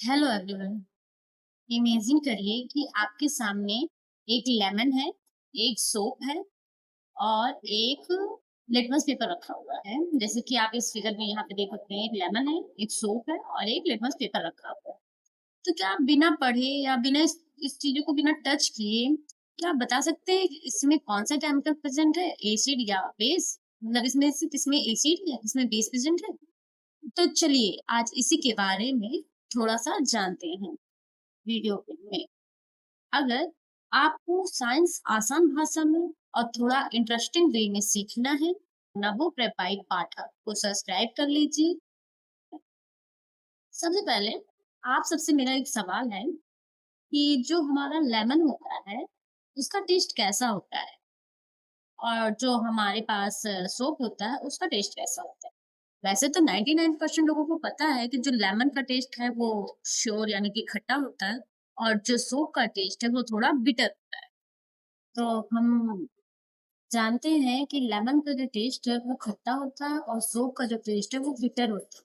Hello everyone. Imagine करिए कि आपके सामने एक लेमन है, एक सोप है और एक लिटमस पेपर रखा हुआ है। जैसे कि आप इस फिगर में यहाँ पे देख सकते हैं, एक लेमन है, एक सोप है और एक लिटमस पेपर रखा हुआ है। तो क्या आप बिना पढ़े या बिना इस चीजों को बिना टच किए क्या आप बता सकते हैं कि इसमें कौन सा केमिकल प्रेजेंट है, एसिड या बेस? मतलब इसमें से किसमें एसिड या किसमें बेस प्रेजेंट है? तो चलिए आज इसी के बारे में थोड़ा सा जानते हैं वीडियो में। अगर आपको साइंस आसान भाषा में और थोड़ा इंटरेस्टिंग वे में सीखना है, नवो प्रेपाइड पाठक को सब्सक्राइब कर लीजिए। सबसे पहले आप सबसे मेरा एक सवाल है कि जो हमारा लेमन होता है उसका टेस्ट कैसा होता है और जो हमारे पास सोप होता है उसका टेस्ट कैसा होता है? वैसे तो 99% लोगों को पता है कि जो लेमन का टेस्ट है वो श्योर यानी कि खट्टा होता है और जो सोप का टेस्ट है वो थोड़ा बिटर होता है। तो हम जानते हैं कि लेमन का जो टेस्ट है वो खट्टा होता है और सोप का जो टेस्ट है वो बिटर होता है।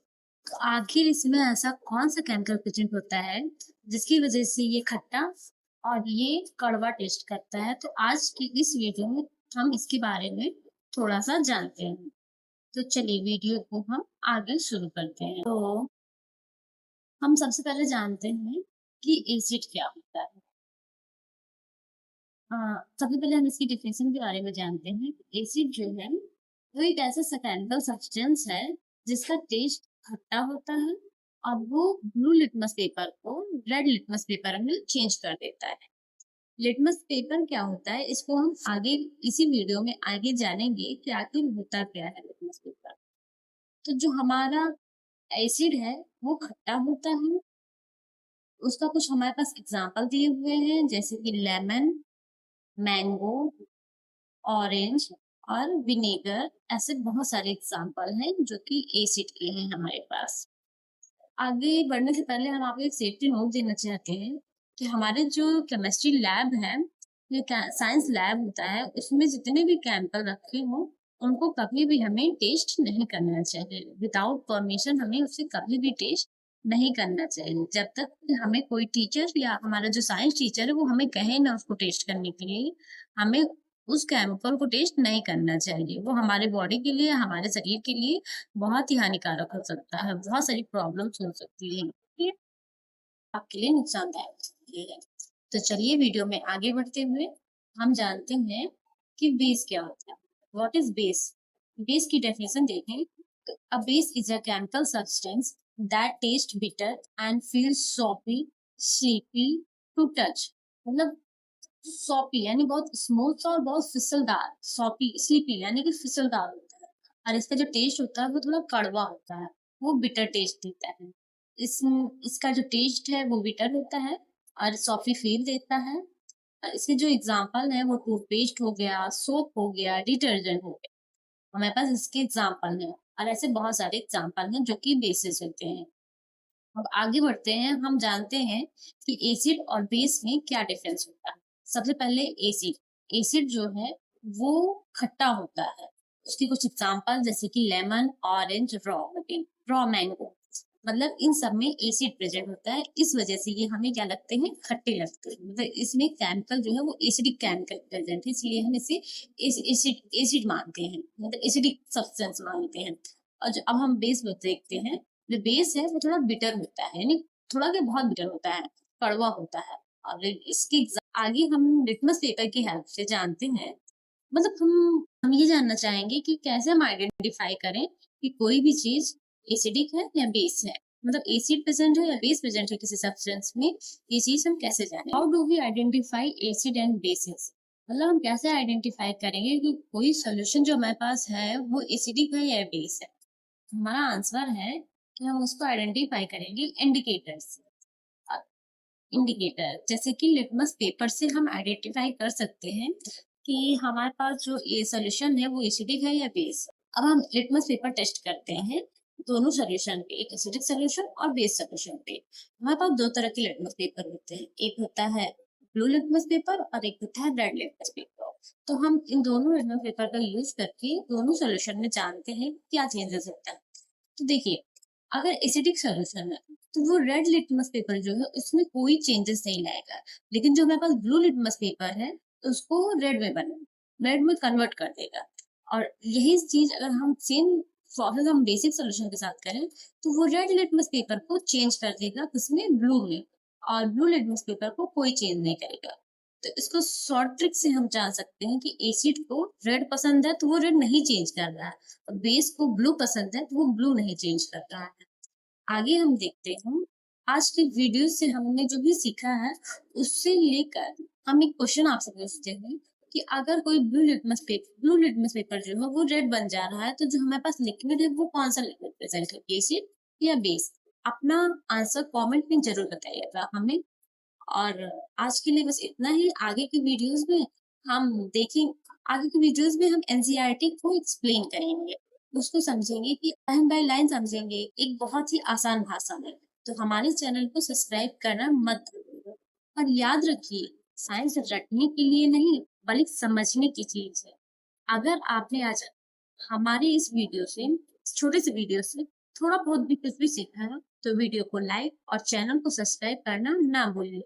तो आखिर इसमें ऐसा कौन सा केमिकल प्रेजेंट होता है जिसकी वजह से ये खट्टा और ये कड़वा टेस्ट करता है? तो आज की इस वीडियो में हम इसके बारे में थोड़ा सा जानते हैं। तो चलिए वीडियो को हम आगे शुरू करते हैं। तो हम सबसे पहले जानते हैं कि एसिड क्या होता है। सबसे पहले हम इसकी डेफिनेशन के बारे में जानते हैं। एसिड जो है वो एक ऐसा सकेंडल सब्सटेंस है जिसका टेस्ट खट्टा होता है और वो ब्लू लिटमस पेपर को रेड लिटमस पेपर में चेंज कर देता है। लिटमस पेपर क्या होता है इसको हम आगे इसी वीडियो में आगे जानेंगे कि आखिर होता क्या है लिटमस पेपर। तो जो हमारा एसिड है वो खट्टा होता है। उसका कुछ हमारे पास एग्जाम्पल दिए हुए हैं जैसे कि लेमन, मैंगो, ऑरेंज और विनेगर। ऐसे बहुत सारे एग्जाम्पल हैं जो कि एसिड के हैं हमारे पास। आगे बढ़ने से पहले हम आपको एक सेफ्टी नोट देना चाहते हैं कि हमारे जो केमिस्ट्री लैब है, ये साइंस लैब होता है, उसमें जितने भी केमिकल रखे हों उनको कभी भी हमें टेस्ट नहीं करना चाहिए। विदाउट परमिशन हमें उसे कभी भी टेस्ट नहीं करना चाहिए जब तक कि हमें कोई टीचर या हमारा जो साइंस टीचर है वो हमें कहे ना उसको टेस्ट करने के लिए। हमें उस केमिकल को टेस्ट नहीं करना चाहिए। वो हमारे बॉडी के लिए, हमारे शरीर के लिए बहुत ही हानिकारक हो सकता है, बहुत सारी प्रॉब्लम्स हो सकती हैं, ये आपके लिए नुकसानदायक हो सकती है। तो चलिए वीडियो में आगे बढ़ते हुए हम जानते हैं कि बेस क्या होता है। What is base? बेस की डेफिनेशन देखें तो a base is a chemical substance that taste bitter and feel soapy, sleepy to touch. मतलब सॉपी यानी बहुत स्मूथ और बहुत फिसलदार, सॉपी स्लीपी यानी कि फिसलदार होता है और इसका जो टेस्ट होता है वो थोड़ा कड़वा होता है, वो बिटर टेस्ट देता है। इस इसका जो टेस्ट है वो बिटर होता है और सॉफी फील देता है। और इसके जो एग्जाम्पल है वो टूथपेस्ट हो गया, सोप हो गया, डिटर्जेंट हो गया। हमारे पास इसके एग्जाम्पल हैं और ऐसे बहुत सारे एग्जाम्पल हैं जो कि बेसिस होते हैं। अब आगे बढ़ते हैं, हम जानते हैं कि एसिड और बेस में क्या डिफरेंस होता है। सबसे पहले एसिड। एसिड जो है वो खट्टा होता है। उसकी कुछ एग्जांपल जैसे कि लेमन, ऑरेंज, रॉ मैंगो। मतलब इन सब में एसिड प्रेजेंट होता है, इस वजह से ये हमें क्या लगते हैं, खट्टे लगते हैं। मतलब इसमें केमिकल जो है वो एसिडिक केमिकल प्रेजेंट है, इसलिए हम इसे एसिड एसिड मानते हैं, मतलब एसिडिक सब्सटेंस मानते हैं। और जो अब हम बेस देखते हैं, जो बेस है वो थोड़ा बिटर होता है, यानी थोड़ा क्या बहुत बिटर होता है, कड़वा होता है। और इसकी आगे हम लिटमस पेपर की हेल्प से जानते हैं। मतलब हम ये जानना चाहेंगे कि कैसे हम आइडेंटिफाई करें कि कोई भी चीज एसिडिक है या बेस है। मतलब एसिड प्रेजेंट है या बेस प्रेजेंट है किसी सब्सटेंस में, ये चीज हम कैसे जानें? How do we identify acid and bases? मतलब हम कैसे आइडेंटिफाई करेंगे कि कोई सोल्यूशन जो हमारे पास है वो एसिडिक है या बेस है? हमारा आंसर है कि हम उसको आइडेंटिफाई करेंगे इंडिकेटर से। इंडिकेटर जैसे कि लिटमस पेपर से हम आइडेंटिफाई कर सकते हैं कि हमारे पास जो ये सोल्यूशन है वो एसिडिक है या बेस। अब हम लिटमस पेपर टेस्ट करते हैं दोनों सोल्यूशन पे, एक एसिडिक सोल्यूशन और बेस सोल्यूशन पे। हमारे पास दो तरह के लिटमस पेपर होते हैं, एक होता है ब्लू लिटमस पेपर और एक होता है रेड लिटमस पेपर। तो हम इन दोनों लिटमस पेपर का यूज करके दोनों सोल्यूशन में जानते हैं क्या चेंजेस होता है। तो देखिए, अगर एसिडिक सोल्यूशन है तो वो रेड लिटमस पेपर जो है उसमें कोई चेंजेस नहीं लाएगा। लेकिन जो हमारे पास ब्लू लिटमस पेपर है उसको रेड में कन्वर्ट कर देगा। और यही चीज अगर हम सेम प्रोसेस हम बेसिक सोल्यूशन के साथ करें तो वो रेड लिटमस पेपर को चेंज कर देगा किसमें, ब्लू में। और ब्लू लिटमस पेपर को कोई चेंज नहीं करेगा। तो इसको शॉर्ट ट्रिक से हम जान सकते हैं कि एसिड को रेड पसंद है तो वो रेड नहीं चेंज कर रहा है, और बेस को ब्लू पसंद है तो वो ब्लू नहीं चेंज कर रहा है। आगे हम देखते हैं, आज के वीडियो से हमने जो भी सीखा है उससे लेकर हम एक क्वेश्चन आपसे पूछते हैं कि अगर कोई ब्लू लिटमस पेपर जो है वो रेड बन जा रहा है तो जो हमारे पास लिक्विड है वो कौन सा लिक्विड प्रेजेंट है, एसिड या बेस? अपना आंसर कमेंट में जरूर बताइएगा हमें। और आज के लिए बस इतना ही। हम देखें आगे की वीडियोस में हम एनसीईआरटी को एक्सप्लेन करेंगे, उसको समझेंगे कि लाइन बाय लाइन समझेंगे एक बहुत ही आसान भाषा में। तो हमारे चैनल को सब्सक्राइब करना मत भूलिएगा। और याद रखिए, साइंस रटने के लिए नहीं बल्कि समझने की चीज है। अगर आपने आज हमारे इस वीडियो से, छोटे से वीडियो से थोड़ा बहुत भी कुछ भी सीखा है तो वीडियो को लाइक और चैनल को सब्सक्राइब करना ना भूलिए।